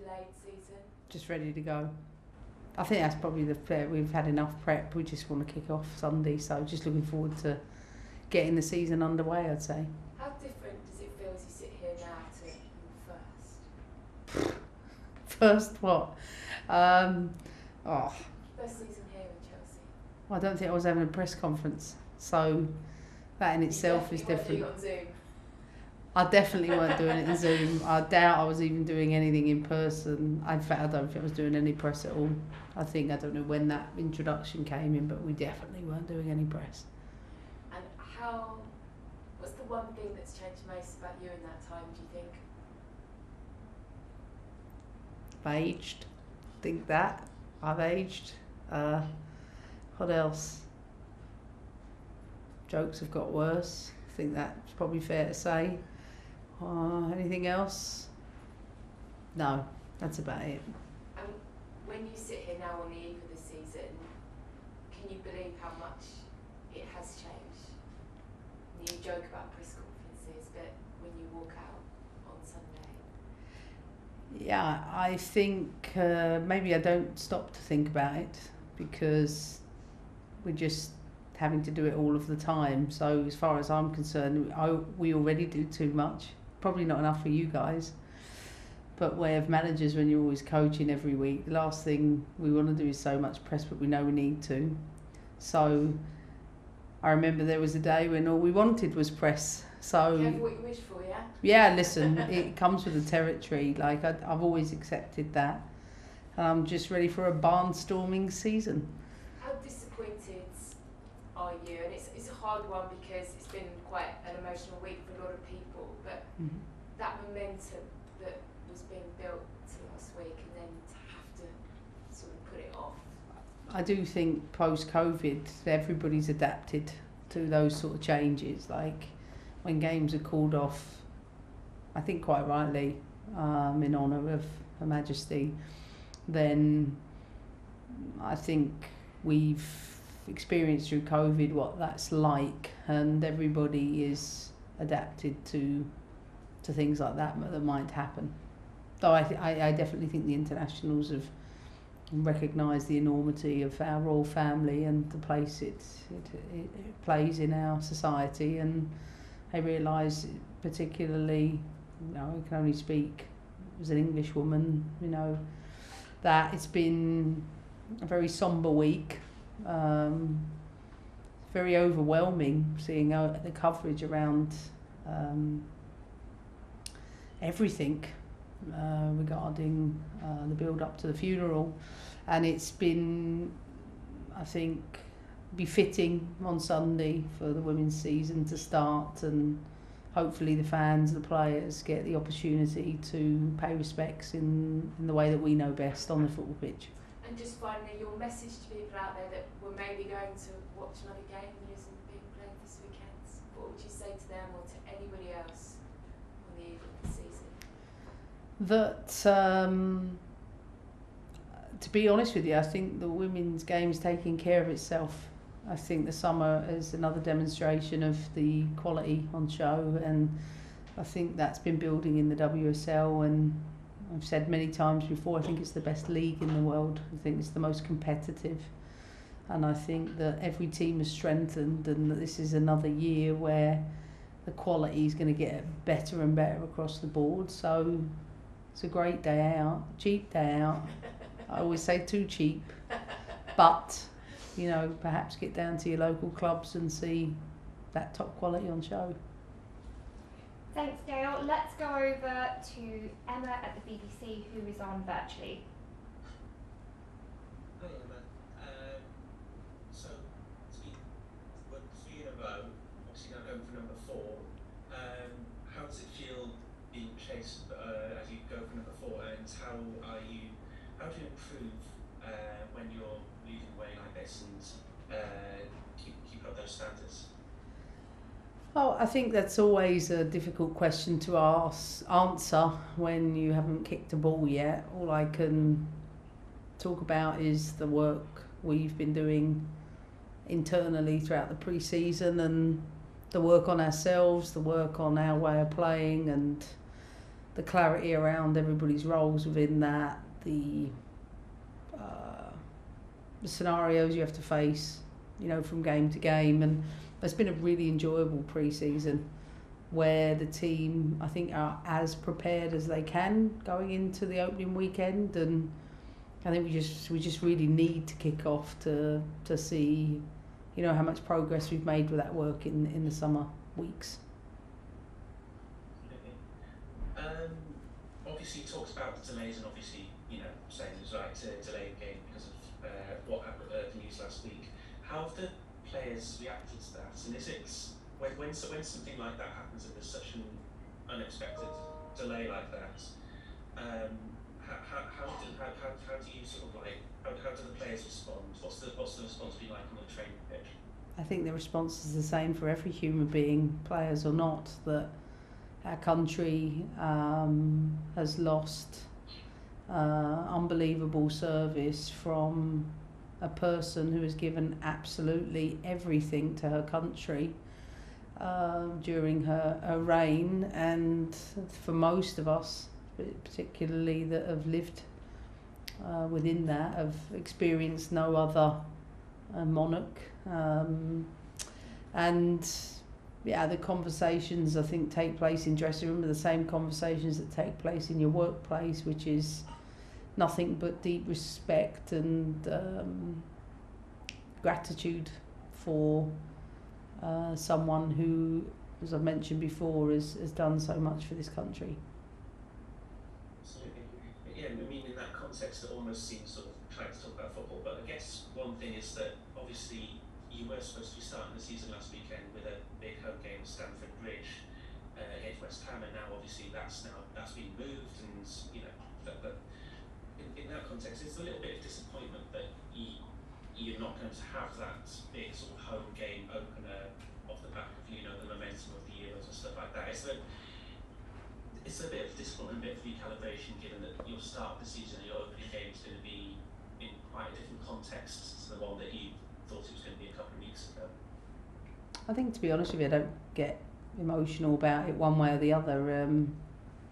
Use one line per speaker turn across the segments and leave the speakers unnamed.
delayed season?
Just ready to go. I think that's probably we've had enough prep. We just want to kick off Sunday, so just looking forward to getting the season underway, I'd say.
How different does it feel as you sit here now to your first?
First what?
First season here in Chelsea.
I don't think I was having a press conference, so that in itself is different.
On Zoom.
I definitely weren't doing it on Zoom. I doubt I was even doing anything in person. In fact, I don't think I was doing any press at all. I don't know when that introduction came in, but we definitely weren't doing any press.
And what's the one thing that's changed most about you in that time, do you think?
I've aged. I've aged. What else? Jokes have got worse. I think that's probably fair to say. Anything else? No, that's about it.
And when you sit here now on the eve of the season, can you believe how much it has changed? You joke about press conferences, but when you walk out on Sunday.
Yeah, I think maybe I don't stop to think about it because we're just having to do it all of the time. So as far as I'm concerned, we already do too much. Probably not enough for you guys. But way of managers, when you're always coaching every week, the last thing we want to do is so much press, but we know we need to. So I remember there was a day when all we wanted was press. So
you have what you wish for, yeah?
Yeah, listen, it comes with the territory. Like I've always accepted that. And I'm just ready for a barnstorming season.
How disappointed are you? And it's a hard one because it's been quite an emotional week for a lot of people, but that momentum that was being built to last week and then to have to sort of put it off.
I do think post-COVID everybody's adapted to those sort of changes. Like when games are called off, I think quite rightly, in honour of Her Majesty, then I think we've experienced through COVID what that's like, and everybody is adapted to things like that might happen. Though I definitely think the internationals have recognised the enormity of our royal family and the place it plays in our society, and I realise particularly, I can only speak as an English woman, that it's been a very sombre week. Very overwhelming seeing the coverage around everything regarding the build up to the funeral, and it's been, I think, befitting on Sunday for the women's season to start, and hopefully the fans, the players get the opportunity to pay respects in the way that we know best on the football pitch.
And just finally, your message to people out there that were maybe going to watch another game that isn't being played this weekend, what would you say to them or to anybody else on the eve of the season?
That, to be honest with you, I think the women's game is taking care of itself. I think the summer is another demonstration of the quality on show, and I think that's been building in the WSL, and I've said many times before, I think it's the best league in the world. I think it's the most competitive, and I think that every team has strengthened, and that this is another year where the quality is going to get better and better across the board. So it's a great day out, cheap day out. I always say too cheap, but perhaps get down to your local clubs and see that top quality on show.
Thanks, Gail. Let's go over to Emma at the BBC, who is on virtually.
Hi, Emma. So, it's been 3 in a row, obviously now going for number 4. How does it feel being chased as you go for number 4, and how do you improve when you're losing weight like this and keep up those standards?
Oh, I think that's always a difficult question to answer when you haven't kicked a ball yet. All I can talk about is the work we've been doing internally throughout the pre-season, and the work on ourselves, the work on our way of playing, and clarity around everybody's roles within that, the scenarios you have to face, from game to game. And it's been a really enjoyable pre-season where the team, I think, are as prepared as they can going into the opening weekend. And I think we just really need to kick off to see, how much progress we've made with that work in the summer weeks.
Obviously, you talked about the delays, and obviously, saying it was right to delay the game because of what happened the news last week. How have the players reacted to that? And is it when something like that happens and there's such an unexpected delay like that? How do you sort of how do the players respond? What's the response been like on the training pitch?
I think the response is the same for every human being, players or not, that our country has lost unbelievable service from a person who has given absolutely everything to her country during her reign. And for most of us, particularly that have lived within that, have experienced no other monarch. And the conversations, I think, take place in dressing room are the same conversations that take place in your workplace, which is nothing but deep respect and gratitude for someone who, as I've mentioned before, has done so much for this country.
Absolutely. Yeah, I mean, in that context, it almost seems sort of trying to talk about football, but I guess one thing is that obviously you were supposed to be starting the season last weekend with a big home game at Stamford Bridge against West Ham, and now obviously that's been moved, and but in that context, it's a little bit of disappointment that you're not going to have that big sort of home game opener off the back of the momentum of the Euros and stuff like that. It's a bit of disappointment, a bit of recalibration, given that your start of the season, your opening game is going to be in quite a different context to the one that you thought it was going to be a couple of weeks ago.
I think, to be honest with you, I don't get emotional about it one way or the other.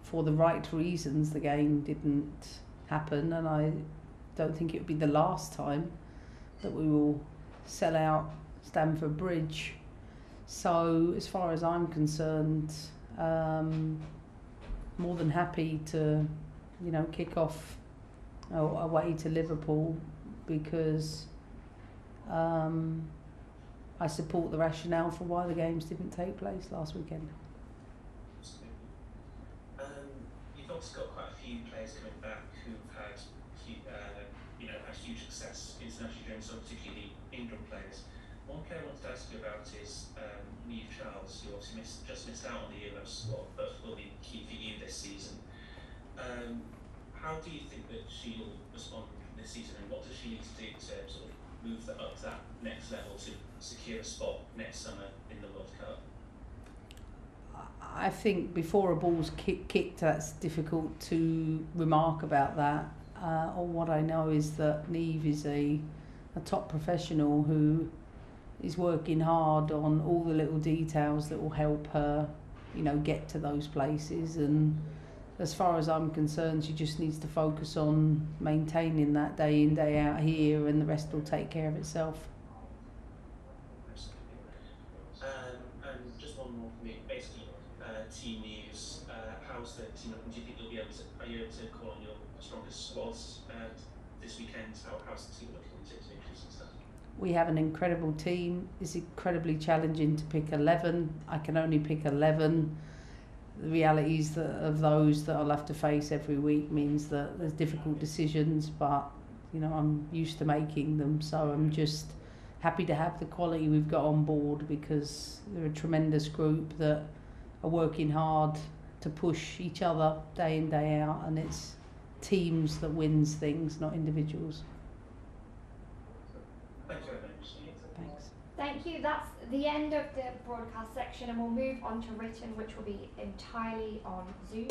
For the right reasons, the game didn't happen, and I don't think it would be the last time that we will sell out Stamford Bridge. So as far as I'm concerned, more than happy to kick off away to Liverpool, because I support the rationale for why the games didn't take place last weekend.
You've also got quite a few players coming back who've had huge success internationally during some, particularly England players. One player I wanted to ask you about is Niamh Charles, who obviously just missed out on the Euro squad, but will be key for you this season. How do you think that she'll respond this season, and what does she need to do to sort of move up to that next level to secure a spot next summer in the World Cup?
I think before a ball's kicked, that's difficult to remark about that. All what I know is that Niamh is a top professional who is working hard on all the little details that will help her, get to those places. And as far as I'm concerned, she just needs to focus on maintaining that day in, day out here, and the rest will take care of itself.
And just one more for me, basically, team news. How's the team looking? Do you think are you able to call on your strongest squads this weekend? How's the team looking into injuries and stuff?
We have an incredible team. It's incredibly challenging to pick 11. I can only pick 11. The realities of those that I'll have to face every week means that there's difficult decisions, but I'm used to making them, so I'm just happy to have the quality we've got on board, because they're a tremendous group that are working hard to push each other day in, day out, and it's teams that wins things, not individuals.
Thanks very much.
Thanks.
Thank you. That's the end of the broadcast section, and we'll move on to written, which will be entirely on Zoom.